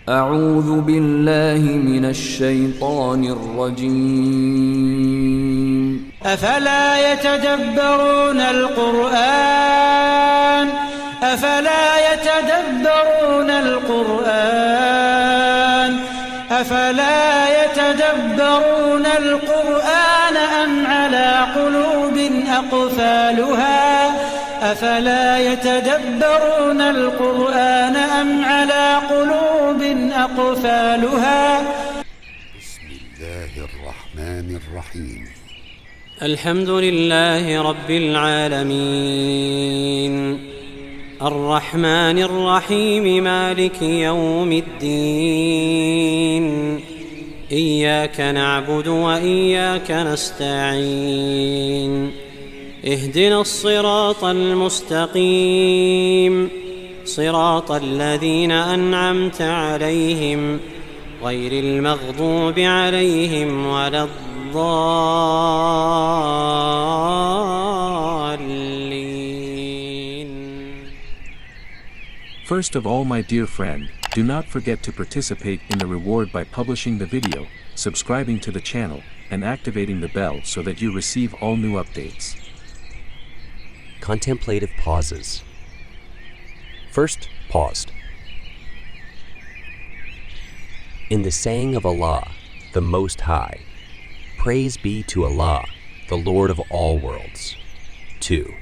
أعوذ بالله من الشيطان الرجيم. أفلا يتدبرون القرآن أفلا يتدبرون القرآن أم على قلوب أقفالها أفلا يتدبرون القرآن أم على قلوب أقفالها. بسم الله الرحمن الرحيم. الحمد لله رب العالمين الرحمن الرحيم مالك يوم الدين إياك نعبد وإياك نستعين اهدنا الصراط المستقيم صراط الذين أنعمت عليهم غير المغضوب عليهم ولا الضالين. First of all, my dear friend, do not forget to participate in the reward by publishing the video, subscribing to the channel, and activating the bell so that you receive all new updates. Contemplative pauses. First, paused. In the saying of Allah, the Most High, praise be to Allah, the Lord of all worlds. 2.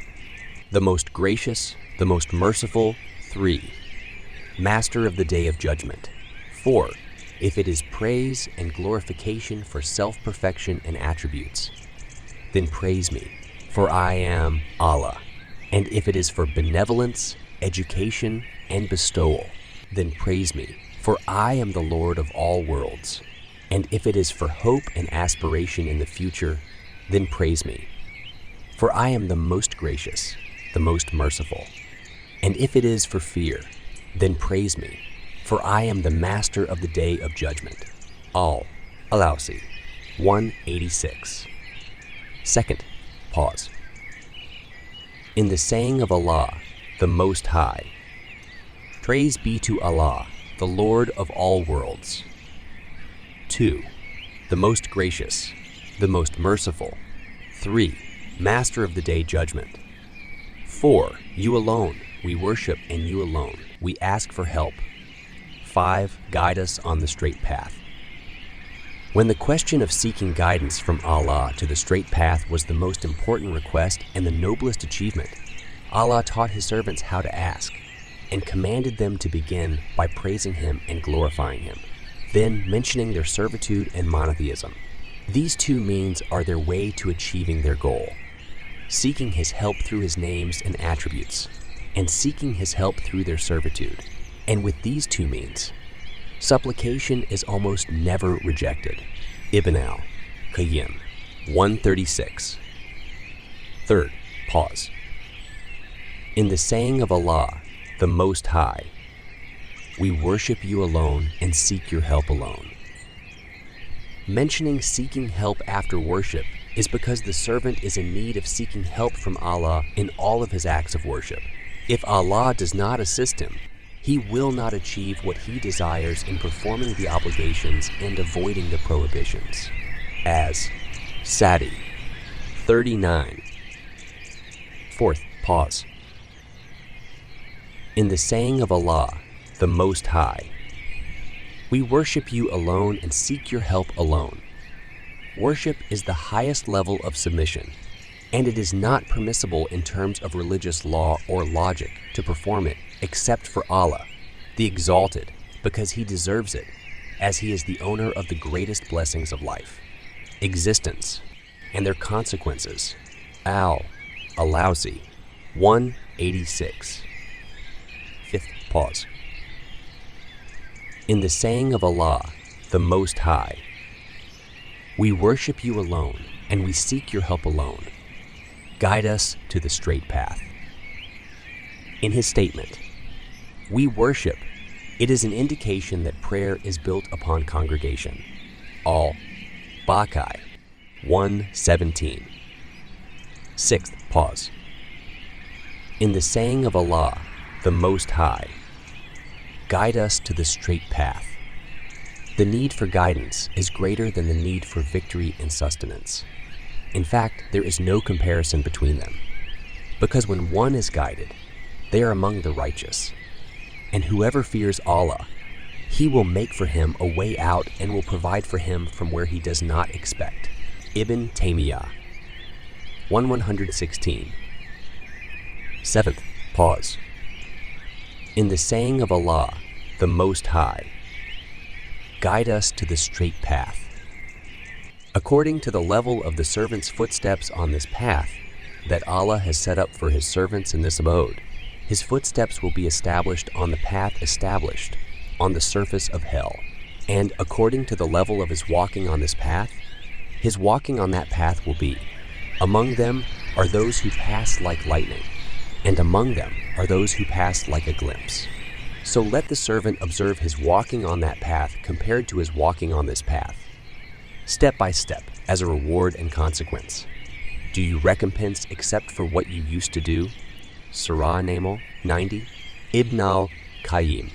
The most gracious, the most merciful. 3. Master of the Day of Judgment. 4. If it is praise and glorification for self-perfection and attributes, then praise me, for I am Allah. And if it is for benevolence, education, and bestowal, then praise me, for I am the Lord of all worlds. And if it is for hope and aspiration in the future, then praise me, for I am the most gracious, the most merciful. And if it is for fear, then praise me, for I am the Master of the Day of Judgment. Al-Siraj 186. Second, pause. In the saying of Allah, the Most High, praise be to Allah, the Lord of all worlds. 2. The most gracious, the most merciful. 3. Master of the Day Judgment. 4. You alone we worship, and you alone we ask for help. 5. Guide us on the straight path. When the question of seeking guidance from Allah to the straight path was the most important request and the noblest achievement, Allah taught His servants how to ask, and commanded them to begin by praising Him and glorifying Him, then mentioning their servitude and monotheism. These two means are their way to achieving their goal: seeking His help through His names and attributes, and seeking His help through their servitude. And with these two means, supplication is almost never rejected. Ibn al-Qayyim 136. Third, pause. In the saying of Allah, the Most High, we worship you alone and seek your help alone. Mentioning seeking help after worship is because the servant is in need of seeking help from Allah in all of his acts of worship. If Allah does not assist him, he will not achieve what he desires in performing the obligations and avoiding the prohibitions. As Sadi 39. Fourth, pause. In the saying of Allah, the Most High, we worship you alone and seek your help alone. Worship is the highest level of submission, and it is not permissible in terms of religious law or logic to perform it except for Allah, the Exalted, because He deserves it, as He is the owner of the greatest blessings of life, existence, and their consequences. Al-Siraj 186. Fifth, pause. In the saying of Allah, the Most High, we worship you alone and we seek your help alone. Guide us to the straight path. In his statement, we worship, it is an indication that prayer is built upon congregation. Al-Baqarah 117. Sixth, pause. In the saying of Allah, the Most High, guide us to the straight path. The need for guidance is greater than the need for victory and sustenance. In fact, there is no comparison between them, because when one is guided, they are among the righteous. And whoever fears Allah, He will make for him a way out and will provide for him from where he does not expect. Ibn Taymiyyah 116. 7th, pause. In the saying of Allah, the Most High, guide us to the straight path. According to the level of the servant's footsteps on this path that Allah has set up for His servants in this abode, his footsteps will be established on the path established on the surface of hell. And according to the level of his walking on this path, his walking on that path will be, among them are those who pass like lightning, and among them are those who pass like a glimpse. So let the servant observe his walking on that path compared to his walking on this path, step by step, as a reward and consequence. Do you recompense except for what you used to do? Surah Al 90, Ibn al-Qayyim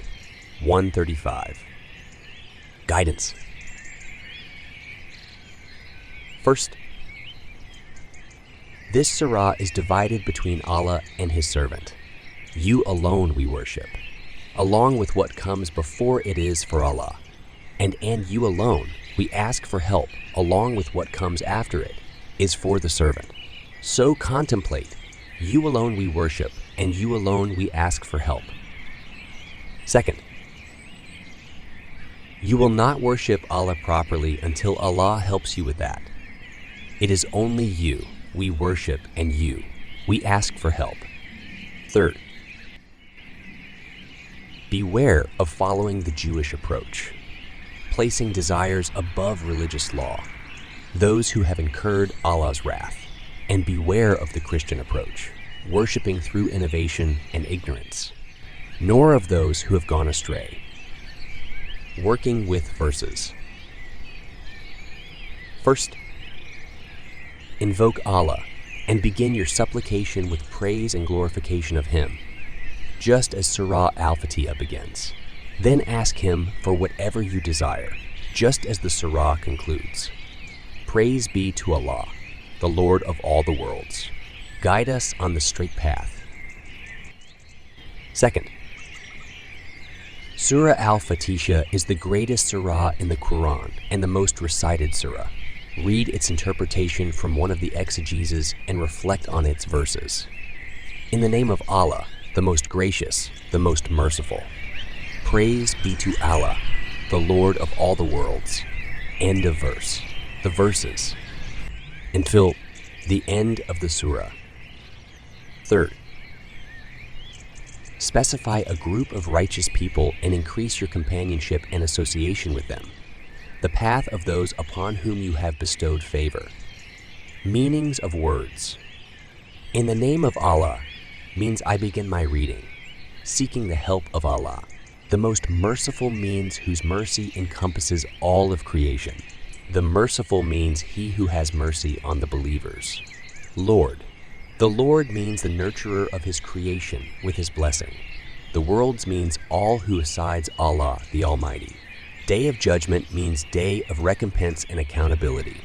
135. Guidance. First, this surah is divided between Allah and His servant. You alone we worship, along with what comes before it is for Allah. And you alone we ask for help, along with what comes after it is for the servant. So contemplate, you alone we worship, and you alone we ask for help. Second, you will not worship Allah properly until Allah helps you with that. It is only you we worship, and you we ask for help. Third, beware of following the Jewish approach, placing desires above religious law, those who have incurred Allah's wrath. And beware of the Christian approach, worshiping through innovation and ignorance, nor of those who have gone astray. Working with verses. First, invoke Allah and begin your supplication with praise and glorification of Him, just as Surah Al Fateha begins. Then ask Him for whatever you desire, just as the surah concludes. Praise be to Allah, the Lord of all the worlds. Guide us on the straight path. Second, Surah Al Fateha is the greatest surah in the Qur'an and the most recited surah. Read its interpretation from one of the exegeses and reflect on its verses. In the name of Allah, the most gracious, the most merciful. Praise be to Allah, the Lord of all the worlds. End of verse. The verses until the end of the surah. Third, specify a group of righteous people and increase your companionship and association with them, the path of those upon whom you have bestowed favor. Meanings of words. In the name of Allah means I begin my reading, seeking the help of Allah. The most merciful means whose mercy encompasses all of creation. The merciful means He who has mercy on the believers. Lord. The Lord means the nurturer of His creation with His blessing. The worlds means all who besides Allah the Almighty. Day of Judgment means day of recompense and accountability.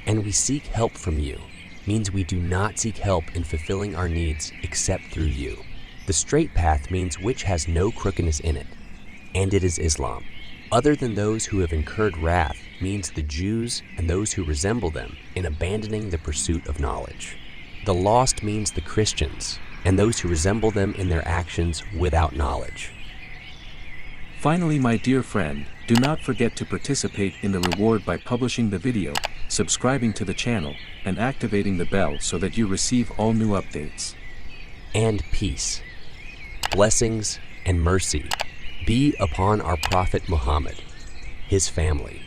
And we seek help from you means we do not seek help in fulfilling our needs except through you. The straight path means which has no crookedness in it, and it is Islam. Other than those who have incurred wrath means the Jews and those who resemble them in abandoning the pursuit of knowledge. The lost means the Christians and those who resemble them in their actions without knowledge. Finally, my dear friend, do not forget to participate in the reward by publishing the video, subscribing to the channel, and activating the bell so that you receive all new updates. And peace, blessings, and mercy be upon our Prophet Muhammad, his family,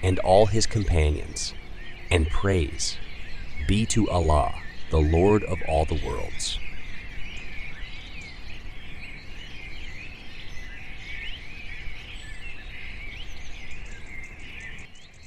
and all his companions, and praise be to Allah, the Lord of all the worlds.